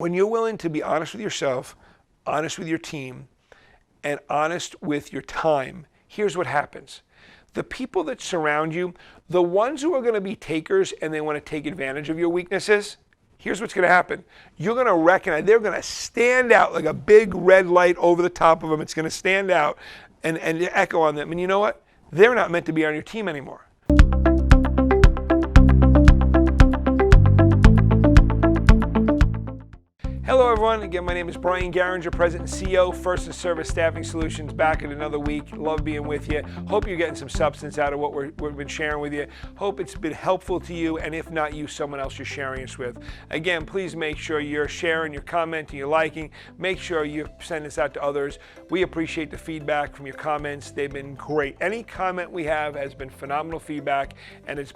When you're willing to be honest with yourself, honest with your team, and honest with your time, here's what happens. The people that surround you, the ones who are going to be takers and they want to take advantage of your weaknesses, here's what's going to happen. You're going to recognize, they're going to stand out like a big red light over the top of them. It's going to stand out and echo on them. And you know what? They're not meant to be on your team anymore. Hello everyone, again my name is Brian Garringer, President and CEO, First and Service Staffing Solutions, back in another week. Love being with you. Hope you're getting some substance out of what we've been sharing with you. Hope it's been helpful to you, and if not you, someone else you're sharing this with. Again, please make sure you're sharing, you're commenting, you're liking. Make sure you send this out to others. We appreciate the feedback from your comments. They've been great. Any comment we have has been phenomenal feedback, and it's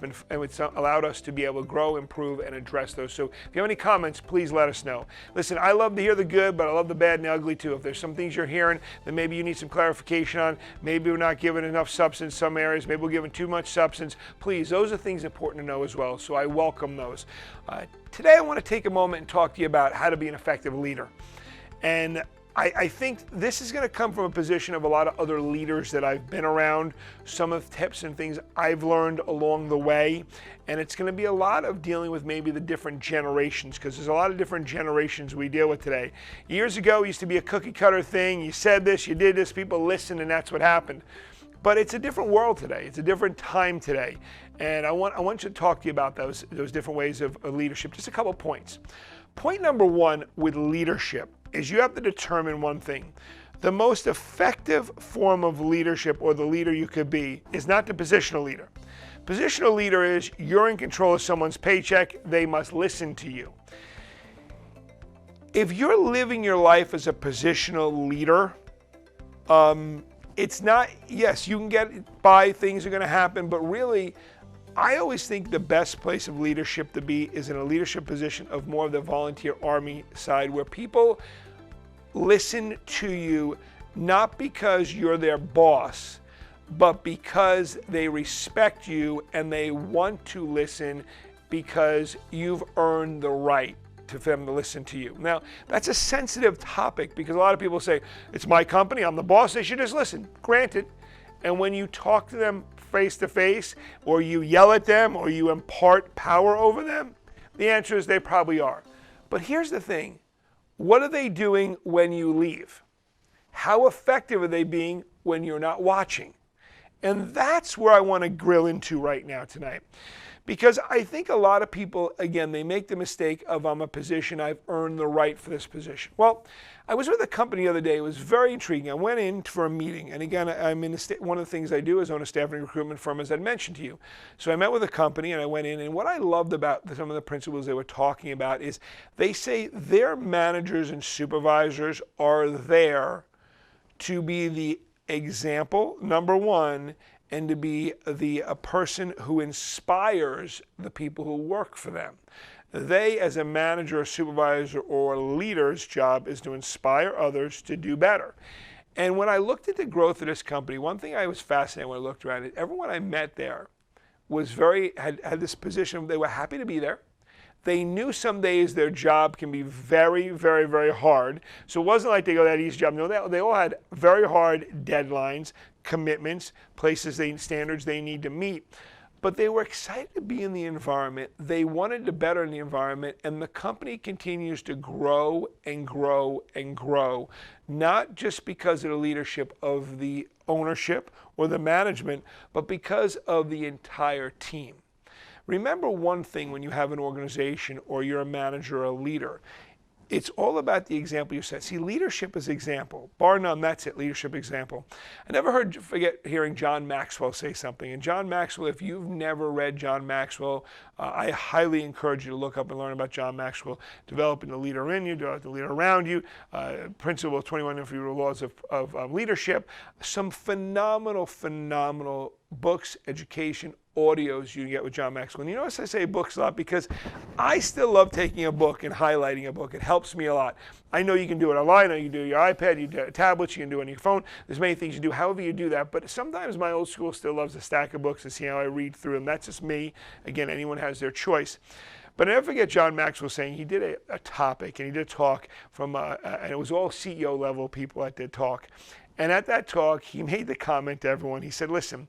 allowed us to be able to grow, improve, and address those. So if you have any comments, please let us know. Listen, I love to hear the good, but I love the bad and the ugly too. If there's some things you're hearing that maybe you need some clarification on, maybe we're not giving enough substance in some areas, maybe we're giving too much substance, please, those are things important to know as well, so I welcome those. Today I want to take a moment and talk to you about how to be an effective leader. And I think this is going to come from a position of a lot of other leaders that I've been around, some of the tips and things I've learned along the way, and it's going to be a lot of dealing with maybe the different generations, because there's a lot of different generations we deal with today. Years ago, it used to be a cookie cutter thing. You said this, you did this, people listened, and that's what happened. But it's a different world today. It's a different time today, and I want you to talk to you about those different ways of leadership. Just a couple points. Point number one with leadership is you have to determine one thing. The most effective form of leadership, or the leader you could be, is not the positional leader. Positional leader is you're in control of someone's paycheck, they must listen to you. If you're living your life as a positional leader, it's not, yes, you can get by, things are going to happen, but really, I always think the best place of leadership to be is in a leadership position of more of the volunteer army side, where people listen to you not because you're their boss, but because they respect you and they want to listen because you've earned the right for them to listen to you. Now, that's a sensitive topic because a lot of people say, it's my company, I'm the boss, they should just listen. Granted. And when you talk to them face to face, or you yell at them, or you impart power over them, the answer is they probably are. But here's the thing. What are they doing when you leave? How effective are they being when you're not watching? And that's where I want to grill into right now tonight. Because I think a lot of people, again, they make the mistake of, I'm a position, I've earned the right for this position. Well, I was with a company the other day. It was very intriguing. I went in for a meeting. And again, I'm in one of the things I do is own a staffing recruitment firm, as I mentioned to you. So I met with a company and I went in. And what I loved about some of the principles they were talking about is they say their managers and supervisors are there to be the example, number one, and to be a person who inspires the people who work for them. They, as a manager or supervisor or leader's job, is to inspire others to do better. And when I looked at the growth of this company, one thing I was fascinated when I looked around it, everyone I met there was had this position, they were happy to be there. They knew some days their job can be very, very, very hard. So it wasn't like they go that easy job. No, they all had very hard deadlines, commitments, standards they need to meet. But they were excited to be in the environment. They wanted to better in the environment, and the company continues to grow and grow and grow, not just because of the leadership of the ownership or the management, but because of the entire team. Remember one thing when you have an organization or you're a manager or a leader. It's all about the example you set. See, leadership is example. Bar none, that's it, leadership example. I never forget hearing John Maxwell say something. And John Maxwell, if you've never read John Maxwell, I highly encourage you to look up and learn about John Maxwell. Developing the leader in you, developing the leader around you, principle of 21 inferior laws of leadership. Some phenomenal, phenomenal books, education, audios you can get with John Maxwell. And you notice I say books a lot because I still love taking a book and highlighting a book. It helps me a lot. I know you can do it online, or you can do your iPad, you can do tablets, you can do it on your phone. There's many things you do, however you do that. But sometimes my old school still loves a stack of books and see how I read through them. That's just me. Again, anyone has their choice. But I never forget John Maxwell saying he did a topic, and he did a talk from, and it was all CEO level people that did talk. And at that talk, he made the comment to everyone. He said, listen,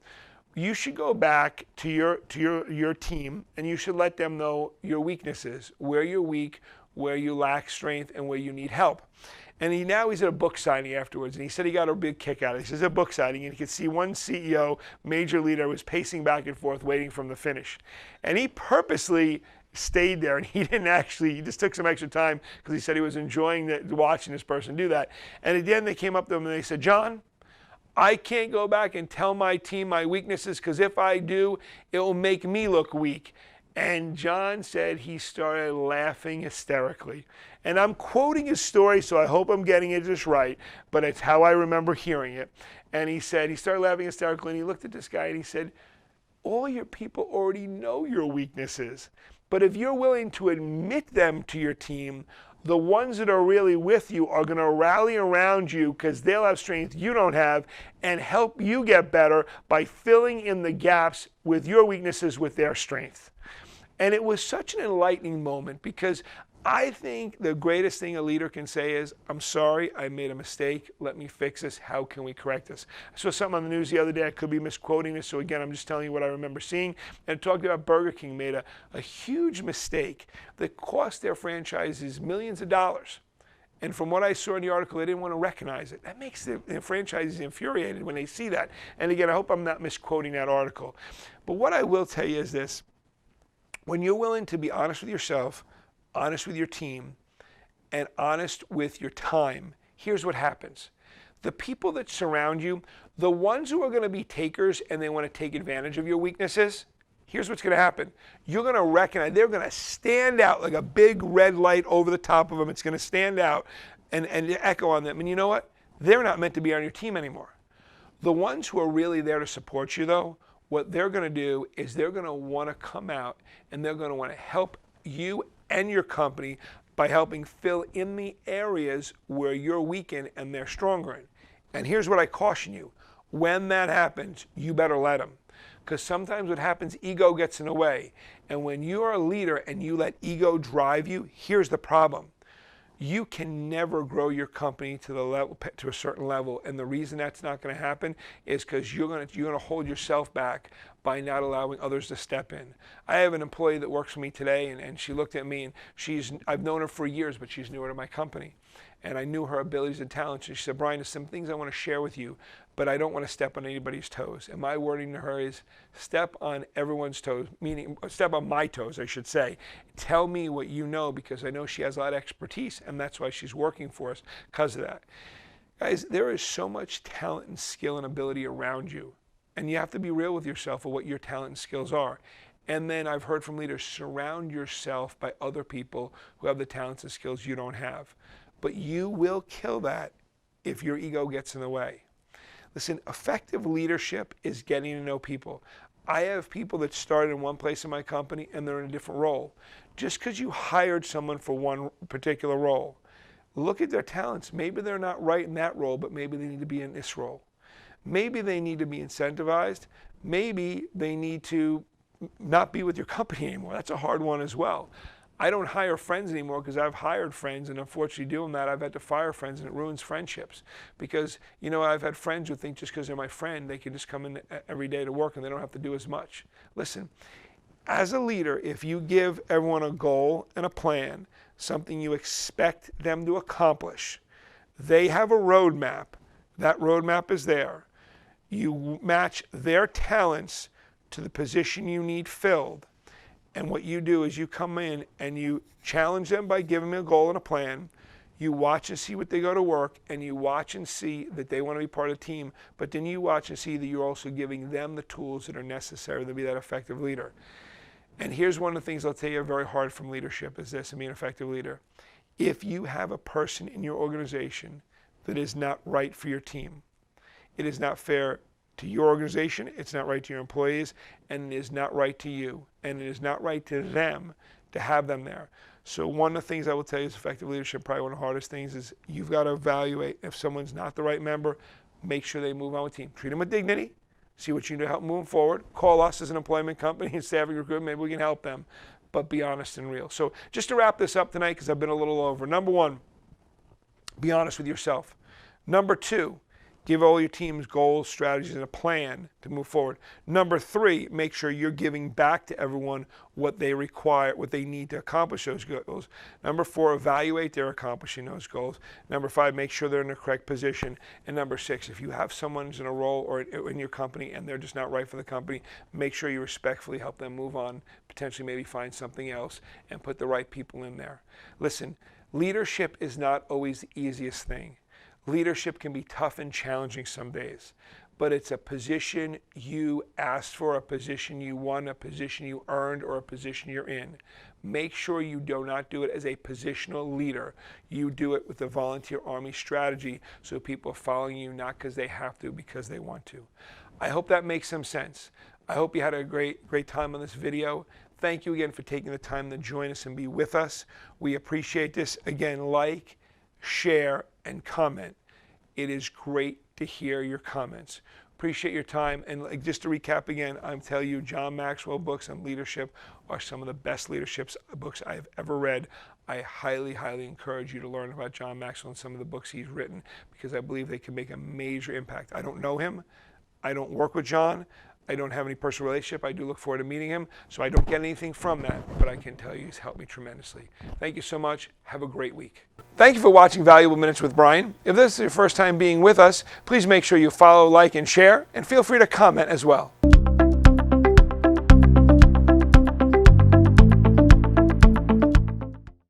you should go back to your team, and you should let them know your weaknesses, where you're weak, where you lack strength, and where you need help. And he's at a book signing afterwards, and he said he got a big kick out of it. He says a book signing, and he could see one CEO, major leader, was pacing back and forth waiting for him to finish. And he purposely stayed there, and he just took some extra time because he said he was enjoying watching this person do that. And at the end, they came up to him and they said, John, I can't go back and tell my team my weaknesses because if I do, it will make me look weak. And John said he started laughing hysterically. And I'm quoting his story, so I hope I'm getting it just right, but it's how I remember hearing it. And he said he started laughing hysterically, and he looked at this guy and he said, all your people already know your weaknesses. But if you're willing to admit them to your team, the ones that are really with you are going to rally around you because they'll have strength you don't have and help you get better by filling in the gaps with your weaknesses with their strength. And it was such an enlightening moment because I think the greatest thing a leader can say is, I'm sorry, I made a mistake. Let me fix this. How can we correct this? I saw something on the news the other day. I could be misquoting this. So again, I'm just telling you what I remember seeing. And it talked about Burger King made a huge mistake that cost their franchises millions of dollars. And from what I saw in the article, they didn't want to recognize it. That makes the franchisees infuriated when they see that. And again, I hope I'm not misquoting that article. But what I will tell you is this. When you're willing to be honest with yourself, honest with your team, and honest with your time, here's what happens. The people that surround you, the ones who are going to be takers and they want to take advantage of your weaknesses, here's what's going to happen. You're going to recognize, they're going to stand out like a big red light over the top of them. It's going to stand out and echo on them. And you know what? They're not meant to be on your team anymore. The ones who are really there to support you, though, what they're going to do is they're going to want to come out and they're going to want to help you and your company by helping fill in the areas where you're weak in and they're stronger in. And here's what I caution you. When that happens, you better let them. Because sometimes what happens, ego gets in the way. And when you're a leader and you let ego drive you, here's the problem. You can never grow your company to a certain level, and the reason that's not going to happen is because you're going to hold yourself back by not allowing others to step in. I have an employee that works for me today, and she looked at me, and I've known her for years, but she's newer to my company. And I knew her abilities and talents. And she said, Brian, there's some things I want to share with you, but I don't want to step on anybody's toes. And my wording to her is, step on everyone's toes, meaning step on my toes, I should say. Tell me what you know, because I know she has a lot of expertise, and that's why she's working for us because of that. Guys, there is so much talent and skill and ability around you, and you have to be real with yourself of what your talent and skills are. And then I've heard from leaders, surround yourself by other people who have the talents and skills you don't have. But you will kill that if your ego gets in the way. Listen, effective leadership is getting to know people. I have people that started in one place in my company and they're in a different role. Just because you hired someone for one particular role, look at their talents. Maybe they're not right in that role, but maybe they need to be in this role. Maybe they need to be incentivized. Maybe they need to not be with your company anymore. That's a hard one as well. I don't hire friends anymore because I've hired friends, and unfortunately doing that, I've had to fire friends, and it ruins friendships. Because, you know, I've had friends who think just because they're my friend, they can just come in every day to work and they don't have to do as much. Listen, as a leader, if you give everyone a goal and a plan, something you expect them to accomplish, they have a roadmap. That roadmap is there. You match their talents to the position you need filled. And what you do is you come in and you challenge them by giving them a goal and a plan. You watch and see what they go to work, and you watch and see that they want to be part of the team. But then you watch and see that you're also giving them the tools that are necessary to be that effective leader. And here's one of the things I'll tell you are very hard from leadership is this, and being an effective leader. If you have a person in your organization that is not right for your team, it is not fair to your organization, it's not right to your employees, and it is not right to you, and it is not right to them to have them there. So one of the things I will tell you is effective leadership, probably one of the hardest things, is you've got to evaluate if someone's not the right member, make sure they move on with the team. Treat them with dignity, see what you can do to help move them forward. Call us as an employment company and staffing recruitment, maybe we can help them. but be honest and real. So just to wrap this up tonight, because I've been a little over. Number one, be honest with yourself. Number two, give all your teams goals, strategies, and a plan to move forward. Number three, make sure you're giving back to everyone what they require, what they need to accomplish those goals. Number four, evaluate their accomplishing those goals. Number five, make sure they're in the correct position. And number six, if you have someone who's in a role or in your company and they're just not right for the company, make sure you respectfully help them move on, potentially maybe find something else, and put the right people in there. Listen, leadership is not always the easiest thing. Leadership can be tough and challenging some days, but it's a position you asked for, a position you won, a position you earned, or a position you're in. Make sure you do not do it as a positional leader. You do it with the volunteer army strategy so people are following you not because they have to, because they want to. I hope that makes some sense. I hope you had a great time on this video. Thank you again for taking the time to join us and be with us. We appreciate this. Again, like, share, and comment. It is great to hear your comments. Appreciate your time. And just to recap again, I'm telling you, John Maxwell books on leadership are some of the best leadership books I've ever read. I highly, highly encourage you to learn about John Maxwell and some of the books he's written, because I believe they can make a major impact. I don't know him. I don't work with John. I don't have any personal relationship. I do look forward to meeting him, so I don't get anything from that, but I can tell you he's helped me tremendously. Thank you so much. Have a great week. Thank you for watching Valuable Minutes with Brian. If this is your first time being with us, please make sure you follow, like, and share, and feel free to comment as well.